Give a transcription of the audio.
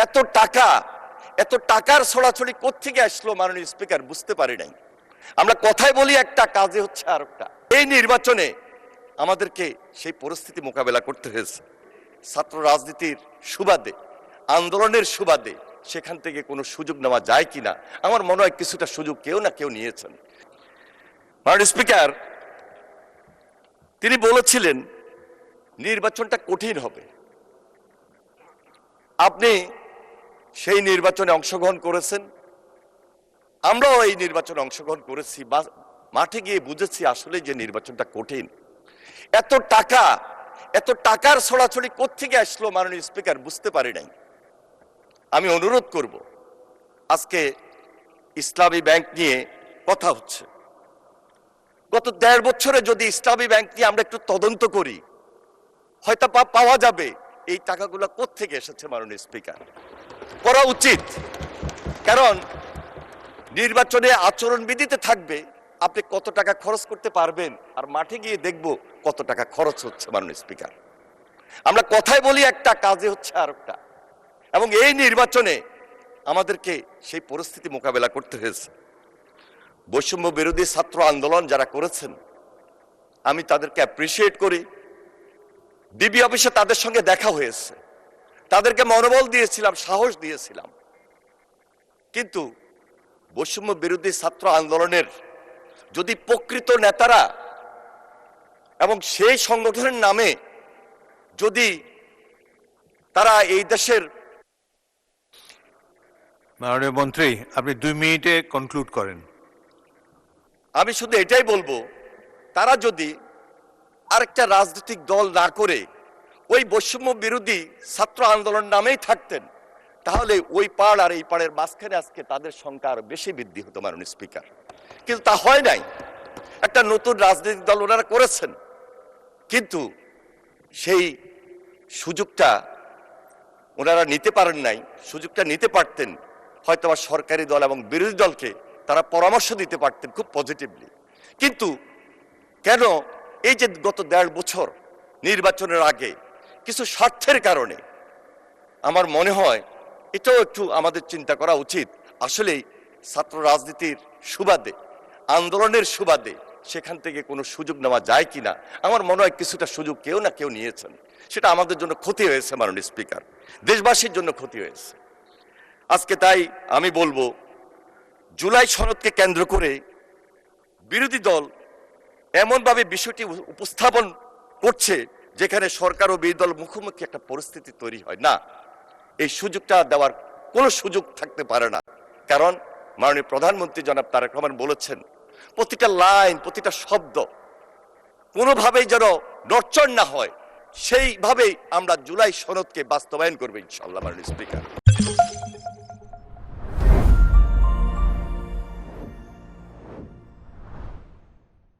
এত টাকা, এত টাকার ছড়াছড়ি কোত্থেকে আসলো মাননীয় স্পিকার বুঝতে পারি নাই। আমরা কথায় বলি একটা, কাজে হচ্ছে আর একটা। এই নির্বাচনে আমাদেরকে সেই পরিস্থিতি মোকাবেলা করতে হয়েছে। ছাত্র রাজনীতির সুবাদে, আন্দোলনের সুবাদে সেখান থেকে কোনো সুযোগ নেওয়া যায় কিনা আমার মনে হয় কিছুটা সুযোগ কেউ না কেউ নিয়েছেন। মাননীয় স্পিকার তিনি বলেছিলেন নির্বাচনটা কঠিন হবে। আপনি সেই নির্বাচনে অংশগ্রহণ করেছেন, আমরাও এই নির্বাচনে অংশগ্রহণ করেছি, মাঠে গিয়ে বুঝেছি আসলে যে নির্বাচনটা কঠিন। এত টাকা, এত টাকার ছড়াছড়ি কোত্থেকে আসলো মাননীয় স্পিকার বুঝতে পারি নাই। আমি অনুরোধ করব, আজকে ইসলামী ব্যাংক নিয়ে কথা হচ্ছে, গত ১.৫ বছরে যদি ইসলামী ব্যাংক নিয়ে আমরা একটু তদন্ত করি হয়তো পাওয়া যাবে এই টাকাগুলো কোত্থেকে এসেছে। মাননীয় স্পিকার করা উচিত, কারণ নির্বাচনে আচরণবিধিতে থাকবে আপনি কত টাকা খরচ করতে পারবেন, আর মাঠে গিয়ে দেখব কত টাকা খরচ হচ্ছে। মাননীয় স্পিকার আমরা কথায় বলি একটা, কাজে হচ্ছে আর একটা, এবং এই নির্বাচনে আমাদেরকে সেই পরিস্থিতি মোকাবেলা করতে হয়েছে। বৈষম্য বিরোধী ছাত্র আন্দোলন যারা করেছেন আমি তাদেরকে অ্যাপ্রিসিয়েট করি। ডিবি অফিসে তাদের সঙ্গে দেখা হয়েছে, তাদেরকে মনোবল দিয়েছিলাম, সাহস দিয়েছিলাম, কিন্তু বৈষম্য বিরোধী ছাত্র আন্দোলনের যদি প্রকৃত নেতারা এবং সেই সংগঠনের নামে যদি তারা এই দেশের। মাননীয় মন্ত্রী, আপনি 2 মিনিটে কনক্লুড করেন। আমি শুধু এটাই বলবো, তারা যদি আরেকটা রাজনৈতিক দল না করে ওই বৈষম্য বিরোধী ছাত্র আন্দোলন নামেই থাকতেন তাহলে ওই পাড় আর এই পাড়ের মাঝখানে আজকে তাদের সংখ্যা আরো বেশি বৃদ্ধি হতো। মাননীয় স্পিকার কিন্তু তা হয় নাই। একটা নতুন রাজনৈতিক দল ওনারা করেছেন, কিন্তু সেই সুযোগটা ওনারা নিতে পারেন নাই। সুযোগটা নিতে পারতেন হয়তো বা সরকারি দল এবং বিরোধী দলকে তারা পরামর্শ দিতে পারতেন খুব পজিটিভলি। কিন্তু কেন এই যে গত ১.৫ বছর নির্বাচনের আগে কিছু স্বার্থের কারণে, আমার মনে হয় এটাও একটু আমাদের চিন্তা করা উচিত। আসলেই ছাত্র রাজনীতির সুবাদে, আন্দোলনের সুবাদে সেখান থেকে কোনো সুযোগ নেওয়া যায় কিনা আমার মনে হয় কিছুটা সুযোগ কেউ না কেউ নিয়েছেন। সেটা আমাদের জন্য ক্ষতি হয়েছে। মাননীয় স্পিকার দেশবাসীর জন্য ক্ষতি হয়েছে আজকে। তাই আমি বলবো, জুলাই সনদকে কেন্দ্র করে বিরোধী দল এমনভাবে বিষয়টি উপস্থাপন করছে যেখানে সরকার ও বিরোধী দল মুখোমুখি একটা পরিস্থিতি তৈরি হয় না। এই সুযোগটা দেওয়ার কোনো সুযোগ থাকতে পারে না, কারণ মাননীয় প্রধানমন্ত্রী জনাব তারেক রহমান বলেছেন প্রতিটা লাইন, প্রতিটা শব্দ কোনোভাবেই যেন নড়চড় না হয়, সেইভাবেই আমরা জুলাই সনদকে বাস্তবায়ন করবো ইনশাআল্লাহ। মাননীয় স্পিকার।